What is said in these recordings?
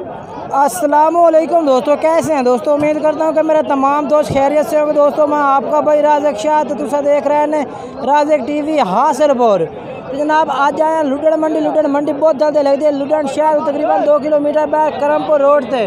अस्सलामुअलैकुम दोस्तों, कैसे हैं दोस्तों। उम्मीद करता हूँ कि मेरे तमाम दोस्त खैरियत से होंगे। दोस्तों मैं आपका भाई राज़क शाह, तो तुसा देख रहे हैं राज़क टीवी हासिलपुर। तो जनाब आज आए लुडन मंडी बहुत जल्दी लगती है। लुडन शहर तकरीबन 2 किलोमीटर बैक करमपुर रोड से।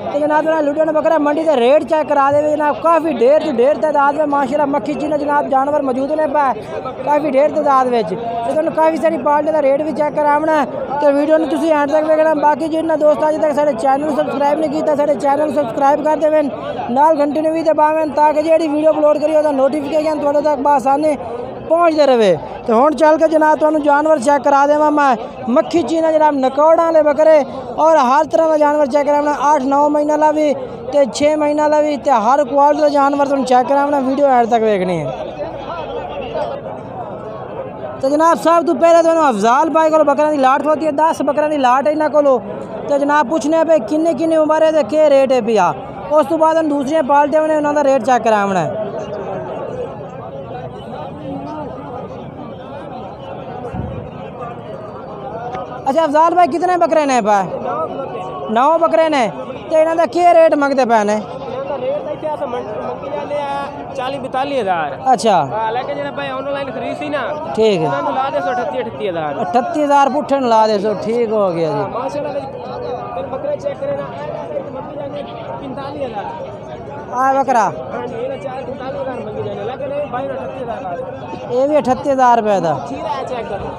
तो जनाब लुडन बकरा मंडी से रेट चेक करा दे जनाब। काफ़ी ढेर तादाद में माशाल्लाह मक्खी चीना जनाब जानवर मौजूद ने पाए काफ़ी ढेर तादाद में। तो तुम काफ़ी सारी पार्टी का रेट भी चेक करावना है, तो वीडियो में तुम एंड तक देखना। बाकी जिन्हें दोस्त अज तक साढ़े चैनल सबसक्राइब नहीं किया, साढ़े चैनल सबसक्राइब कर देवें, नाल घंटे ने भी दबावें ताकि जी वीडियो अपलोड करिए उसका नोटिफिकेशन थोड़े तक बसाने पहुँचते रहे। तो हुण चल के जनाब तुहानू जानवर चेक करा देवां मैं। मक्खी चीना जनाब नकौड़ा वाले बकरे और हर तरह का जानवर चेक करावना। 8-9 महीना ला भी तो 6 महीना ला भी, तो हर क्वालिटी का जानवर तुम चेक करावना। वीडियो एंड तक देखनी है। तो जनाब सब तो पहले तो अफजाल भाई को बकरा की लाट होती है, 10 बकरा की लाट है इन्हों को। तो जनाब पूछने पे किन्नी उम्र है तो क्या रेट है पिया। उस तो बाद दूसरी पार्टियों ने उन्होंने रेट चेक करावना है। अच्छा अफजाल भाई कितने बकरे ने पाए? 9 बकरे ने। तो इन्हों का क्या रेट मंगते पे ने? 40-42 हज़ार। अच्छा लेकिन जरा भाई ऑनलाइन खरीद सी ना, ठीक है, ला दे 38 हज़ार। 38 हज़ार पुट्ठे ला दे सो, ठीक हो गया जी। माशाल्लाह बकरे चेक करे ना 45 हज़ार आ बकरा ये भी 38 हज़ार रुपये का।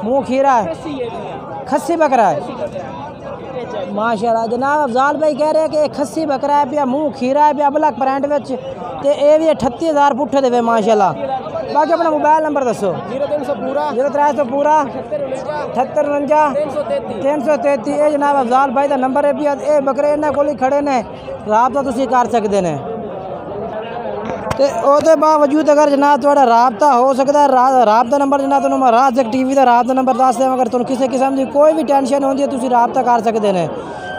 मुँह खीरा है, खस्सी बकरा है माशाल्लाह। जनाब अफजाल भाई कह रहे हैं कि खस्सी बकरा है पिया, मुँह खीरा है पिया ब्लैक प्रिंट में। तो ये भी 38 हज़ार पुट्ठे देवे माशाल्लाह। बाकी अपना मोबाइल नंबर दसो। 0300 पूरा 78 333। ये जनाब अफजाल भाई का नंबर है पिया। ये बकरे इन्होंने को खड़े ने, राबता तुसी कर सकते हैं। तो उसके बावजूद अगर जनाब थोड़ा राबता हो सकता है, राबता नंबर जनाब तुम राज़क टीवी का राबता नंबर दस दें। अगर तुम किसी किस्म की कोई भी टेंशन होती है तुम राबता कर सकते हैं।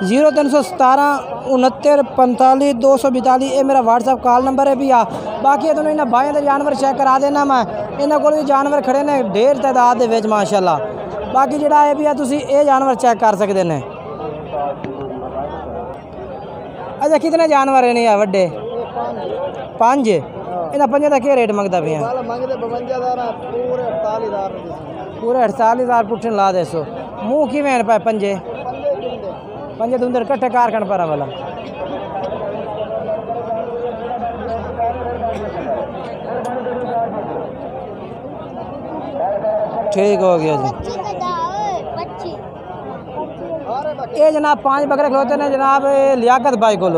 0317 69 45 242 ये मेरा व्हाट्सअप कॉल नंबर है भैया। बाकी तुम इन्होंने भाइयों के जानवर चेक करा देना। मैं इन्होंने को भी जानवर खड़े ने ढेर तादाद के माशाल्लाह। बाकी जोड़ा है भैया तुम ये जानवर चेक कर सकते हैं। अच्छा कितने जानवर है नहीं वड्डे? 5। इन्हें 5 का क्या रेट मंगता पे? पूरे 48 हज़ार पुट्ठे ला दे सो। मुँह कि पाए 5 धुंधर कट्ठे कारखंड पर वाला। ठीक हो गया जी। ये जनाब 5 बकरे खलोते ने जनाब लियाकत भाई को।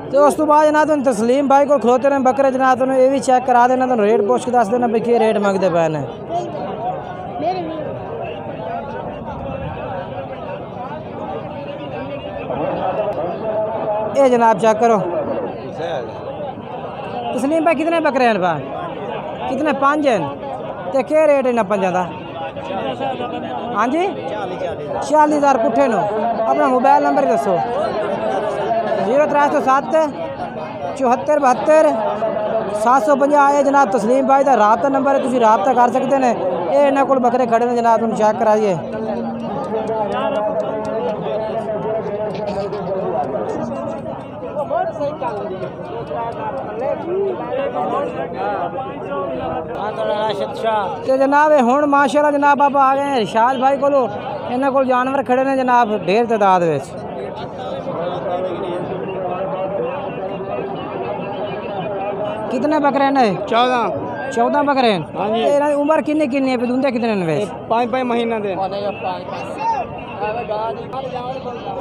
तो उस तो बाद जनाब तुम तस्लीम भाई को खलोते रहे बकरे जनाब तुम ये भी चेक करा देना। तुम रेट पूछ के दस देना भाई क्या रेट मंगते पे ने। ये जनाब चेक करो। तस्लीम भाई कितने बकरे हैं पा? कितने? 5 हैं। तो क्या रेट है इन्हें 5 का? हाँ जी 40 हज़ार पुट्ठे नो। अपना मोबाइल नंबर दसो। 0307 74 72 750 है जनाब तस्लीम भाई का राबता नंबर है। तुम राबता कर सकते हैं। ये इन्होंने को बकरे खड़े ने जनाब तुम चेक कराइए। तो जनाब हुण माशाल्लाह जनाब आप आ गए हैं रिशाद भाई को। इन्होंने को जानवर खड़े ने जनाब ढेर तादाद में। कितने बकरे ने? 14 बकरे हैं। उम्र किन्नी है? दूंदे कितने ने? 5 महीना दे।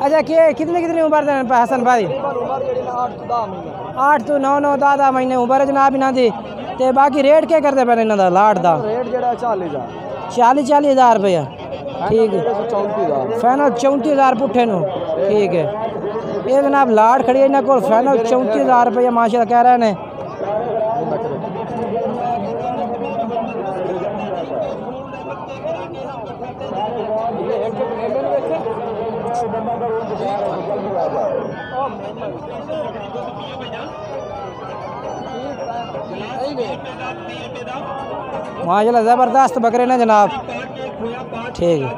अच्छा कितनी उम्र है हसन भाई? 8 तो 9 10 महीने उम्र है जनाब इन्हों की। तो बाकी रेट क्या करते पे इन्हों का लाट का? 40 हज़ार रुपया। ठीक है, फाइनल 34 हज़ार पुट्ठे नो। ठीक है, ये जनाब लाट खड़ी है इन्होंने को। फाइनल 34 हज़ार रुपया माशाल्लाह कह रहे हैं। माशाल्लाह ज़बरदस्त बकरे ने जनाब। ठीक है।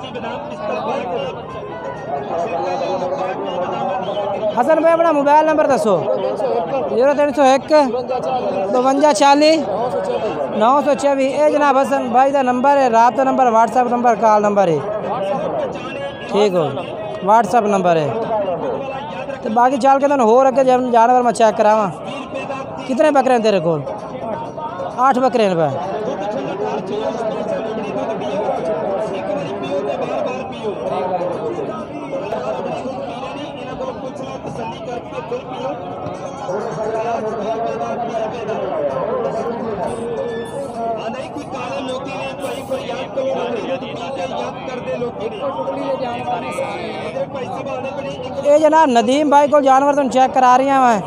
हसन भाई अपना मोबाइल नंबर दसो। 0301 52 40 924। ये जनाब हसन भाई का नंबर है, राबता number, WhatsApp number, call number है। ठीक हो, व्हाट्सएप नंबर है। तो बाकी चाल के तो हो रखे जब जानवर मैं चेक करावा। कितने बकरे हैं तेरे को? 8 बकरे हैं भाई। ये जनाब नदीम भाई को जानवर तुम चेक करा रही हैं मैं।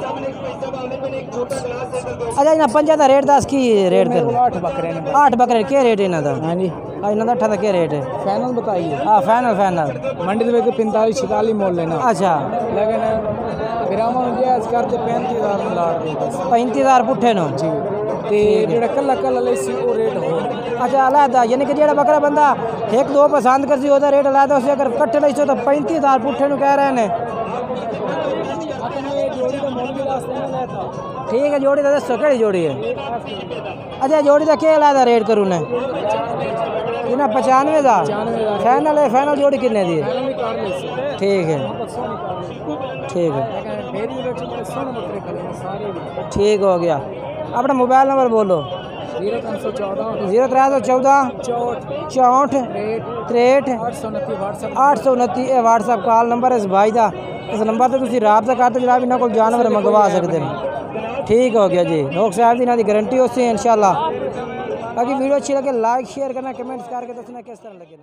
अच्छा इन्हें 5 का रेट दस की रेट कर? 8 बकरे ने। 8 बकरे क्या रेट है इन्हों का? हाँ जी, इन्हों का 8 का क्या रेट है? फाइनल बताइए। हाँ फाइनल फाइनल मंडी के 45-46 मोल लेना। अच्छा लेकिन बिरामा में जायज़ करते 35,000 में लाड़ दे बस। 35,000 पुट्ठे नो जी। ते जेड़ा कल्ला कल्ला लेसी वो रेट हो। अच्छा अलहदा, यानी कि जेड़ा बकरा बंदा 1-2 पसंद कर सी ओदा रेट अलहदा, उसे अगर कट्ठे लेसो तो 35,000 पुट्ठे नु कह रहे हैं। ठीक है, जोड़ी का दसो केड़ी जोड़ी है? अच्छा जोड़ी का क्या अलहदा रेट करूँ ने? इन्हें 95,000 फाइनल है। फाइनल जोड़ी कितने दी है? ठीक है ठीक है ठीक हो गया। अपना मोबाइल नंबर बोलो। 0314 64 63 829। ये व्हाट्सएप कॉल नंबर है इस भाई का। इस नंबर से तुम राबता करते जनाब इन्होंने को जानवर मंगवा सकते हैं। ठीक हो गया जी। लोग साहब की इन्होंने गारंटी होती है इंशाल्लाह। बाकी वीडियो अच्छी लगे लाइक शेयर करना, कमेंट्स करके दसना किस तरह लगे।